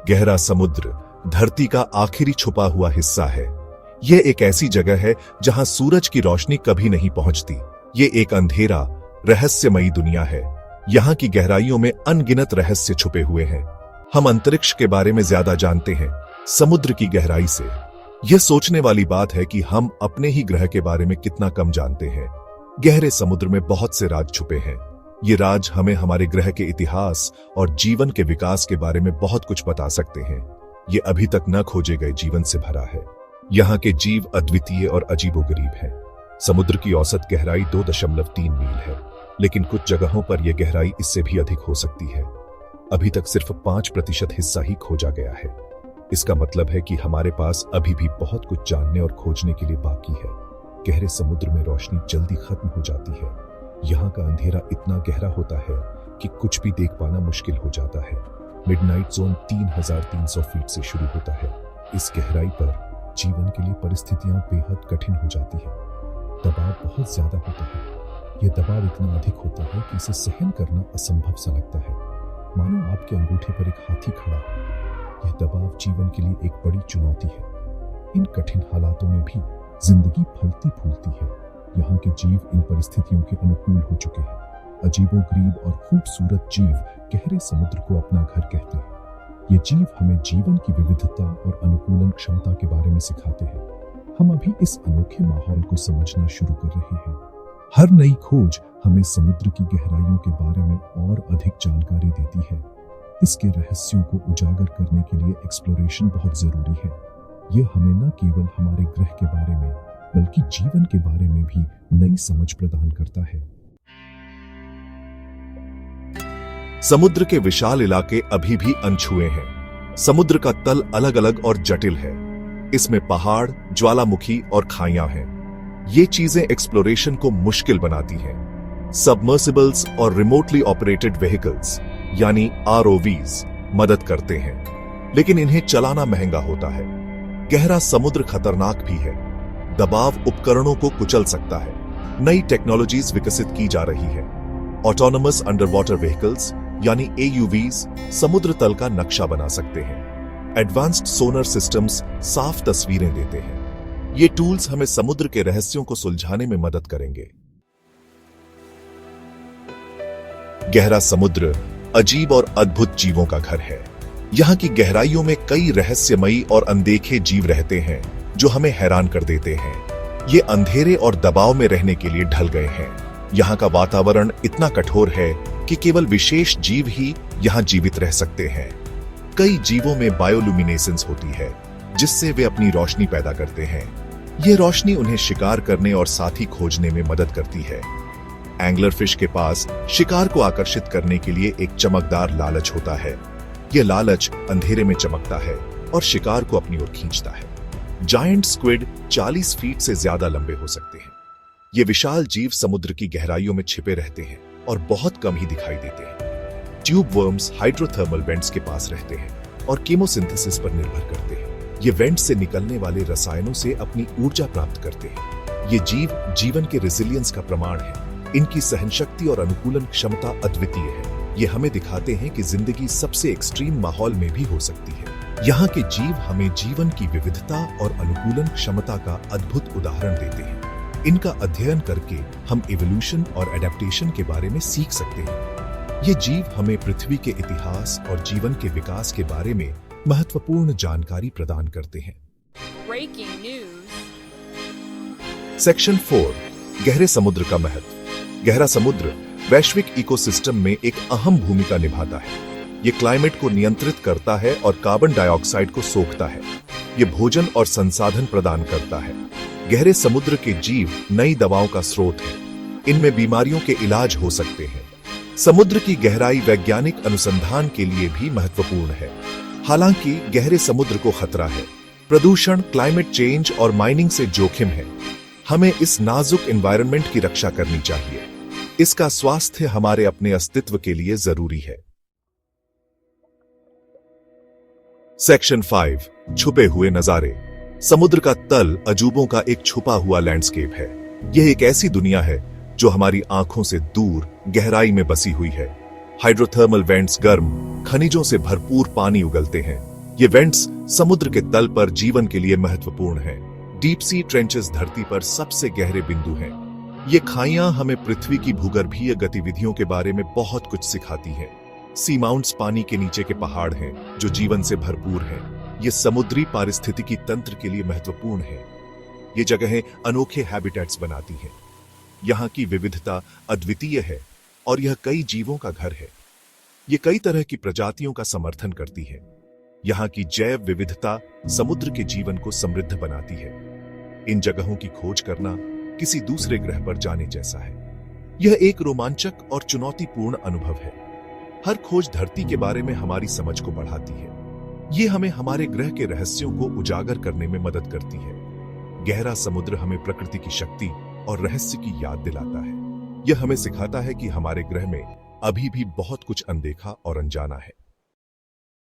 गहरा समुद्र धरती का आखिरी छुपा हुआ हिस्सा है। यह एक ऐसी जगह है जहां सूरज की रोशनी कभी नहीं पहुंचती। ये एक अंधेरा, रहस्यमयी दुनिया है। यहाँ की गहराइयों में अनगिनत रहस्य छुपे हुए हैं। हम अंतरिक्ष के बारे में ज्यादा जानते हैं समुद्र की गहराई से। यह सोचने वाली बात है कि हम अपने ही ग्रह के बारे में कितना कम जानते हैं। गहरे समुद्र में बहुत से राज छुपे हैं। ये राज हमें हमारे ग्रह के इतिहास और जीवन के विकास के बारे में बहुत कुछ बता सकते हैं। ये अभी तक न खोजे गए जीवन से भरा है। यहाँ के जीव अद्वितीय और अजीबोगरीब हैं। समुद्र की औसत गहराई 2.3 मील है, लेकिन कुछ जगहों पर यह गहराई इससे भी अधिक हो सकती है। अभी तक सिर्फ 5% हिस्सा ही खोजा गया है। इसका मतलब है कि हमारे पास अभी भी बहुत कुछ जानने और खोजने के लिए बाकी है। गहरे समुद्र में रोशनी जल्दी खत्म हो जाती है। यहाँ का अंधेरा इतना गहरा होता है कि कुछ भी देख पाना मुश्किल हो जाता है। मिडनाइट जोन 3300 फीट से शुरू होता है। इस गहराई पर जीवन के लिए परिस्थितियां बेहद कठिन हो जाती है। दबाव बहुत ज्यादा होता है। यह दबाव इतना अधिक होता है कि इसे सहन करना असंभव सा लगता है। मानो आपके अंगूठे पर एक हाथी खड़ा हो। यह दबाव जीवन के लिए एक बड़ी चुनौती है। इन कठिन हालातों में भी जिंदगी फलती फूलती है। यहाँ के जीव इन परिस्थितियों के अनुकूल हो चुके हैं। अजीबोगरीब और खूबसूरत जीव गहरे समुद्र को अपना घर कहते हैं। ये जीव हमें जीवन की विविधता और अनुकूलन क्षमता के बारे में सिखाते हैं। हम अभी इस अनोखे माहौल को समझना शुरू कर रहे हैं। हर नई खोज हमें समुद्र की गहराइयों के बारे में और अधिक जानकारी देती है। इसके रहस्यों को उजागर करने के लिए एक्सप्लोरेशन बहुत जरूरी है। यह हमें न केवल हमारे ग्रह के बारे में बल्कि जीवन के बारे में भी नई समझ प्रदान करता है। समुद्र के विशाल इलाके अभी भी अनछुए हैं। समुद्र का तल अलग अलग और जटिल है। इसमें पहाड़, ज्वालामुखी और खाइयां हैं। ये चीजें एक्सप्लोरेशन को मुश्किल बनाती हैं। सबमर्सिबल्स और रिमोटली ऑपरेटेड व्हीकल्स यानी ROVs मदद करते हैं, लेकिन इन्हें चलाना महंगा होता है। गहरा समुद्र खतरनाक भी है। दबाव उपकरणों को कुचल सकता है। नई टेक्नोलॉजीज विकसित की जा रही है। ऑटोनोमस अंडर वाटर व्हीकल्स यानी AUVs समुद्र तल का नक्शा बना सकते हैं। एडवांस्ड सोनर सिस्टम्स साफ तस्वीरें देते हैं। ये टूल्स हमें समुद्र के रहस्यों को सुलझाने में मदद करेंगे। गहरा समुद्र अजीब और अद्भुत जीवों का घर है। यहाँ की गहराइयों में कई रहस्यमयी और अनदेखे जीव रहते हैं जो हमें हैरान कर देते हैं। ये अंधेरे और दबाव में रहने के लिए ढल गए हैं। यहाँ का वातावरण इतना कठोर है कि केवल विशेष जीव ही यहाँ जीवित रह सकते हैं। कई जीवों में बायोलुमिनेसेंस होती है, जिससे वे अपनी रोशनी पैदा करते हैं। ये रोशनी उन्हें शिकार करने और साथी खोजने में मदद करती है। एंगलर फिश के पास शिकार को आकर्षित करने के लिए एक चमकदार लालच होता है। यह लालच अंधेरे में चमकता है और शिकार को अपनी ओर खींचता है। जायंट स्क्विड 40 फीट से ज्यादा लंबे हो सकते हैं। ये विशाल जीव समुद्र की गहराइयों में छिपे रहते हैं और बहुत कम ही दिखाई देते हैं। ट्यूब वर्म्स हाइड्रोथर्मल वेंट्स के पास रहते हैं और केमोसिंथेसिस पर निर्भर करते हैं। ये वेंट से निकलने वाले रसायनों से अपनी ऊर्जा प्राप्त करते हैं। ये जीव जीवन के रेजिलियंस का प्रमाण है। इनकी सहनशक्ति और अनुकूलन क्षमता अद्वितीय है। ये हमें दिखाते हैं कि जिंदगी सबसे एक्सट्रीम माहौल में भी हो सकती है। यहाँ के जीव हमें जीवन की विविधता और अनुकूलन क्षमता का अद्भुत उदाहरण देते हैं। इनका अध्ययन करके हम इवोल्यूशन और एडेप्टेशन के बारे में सीख सकते हैं। ये जीव हमें पृथ्वी के इतिहास और जीवन के विकास के बारे में महत्वपूर्ण जानकारी प्रदान करते हैं। सेक्शन 4 गहरे समुद्र का महत्व। गहरा समुद्र वैश्विक इकोसिस्टम में एक अहम भूमिका निभाता है। ये क्लाइमेट को नियंत्रित करता है और कार्बन डाइऑक्साइड को सोखता है। ये भोजन और संसाधन प्रदान करता है। गहरे समुद्र के जीव नई दवाओं का स्रोत है। इनमें बीमारियों के इलाज हो सकते हैं। समुद्र की गहराई वैज्ञानिक अनुसंधान के लिए भी महत्वपूर्ण है। हालांकि गहरे समुद्र को खतरा है। प्रदूषण, क्लाइमेट चेंज और माइनिंग से जोखिम है। हमें इस नाजुक एनवायरनमेंट की रक्षा करनी चाहिए। इसका स्वास्थ्य हमारे अपने अस्तित्व के लिए जरूरी है। सेक्शन 5 छुपे हुए नजारे। समुद्र का तल अजूबों का एक छुपा हुआ लैंडस्केप है। यह एक ऐसी दुनिया है जो हमारी आंखों से दूर गहराई में बसी हुई है। हाइड्रोथर्मल वेंट्स गर्म खनिजों से भरपूर पानी उगलते हैं। ये वेंट्स समुद्र के तल पर जीवन के लिए महत्वपूर्ण हैं। डीप सी ट्रेंचेस धरती पर सबसे गहरे बिंदु हैं। ये खाइयां हमें पृथ्वी की भूगर्भीय गतिविधियों के बारे में बहुत कुछ सिखाती हैं। सी माउंट्स पानी के नीचे के पहाड़ हैं जो जीवन से भरपूर हैं। ये समुद्री पारिस्थितिकी तंत्र के लिए महत्वपूर्ण है। ये जगहें अनोखे हैबिटेट्स बनाती हैं। यहाँ की विविधता अद्वितीय है और यह कई जीवों का घर है। ये कई तरह की प्रजातियों का समर्थन करती है। यहाँ की जैव विविधता समुद्र के जीवन को समृद्ध बनाती है। इन जगहों की खोज करना किसी दूसरे ग्रह पर जाने जैसा है। यह एक रोमांचक और चुनौतीपूर्ण अनुभव है। हर खोज धरती के बारे में हमारी समझ को बढ़ाती है। ये हमें हमारे ग्रह के रहस्यों को उजागर करने में मदद करती है। गहरा समुद्र हमें प्रकृति की शक्ति और रहस्य की याद दिलाता है। यह हमें सिखाता है कि हमारे ग्रह में अभी भी बहुत कुछ अनदेखा और अनजाना है।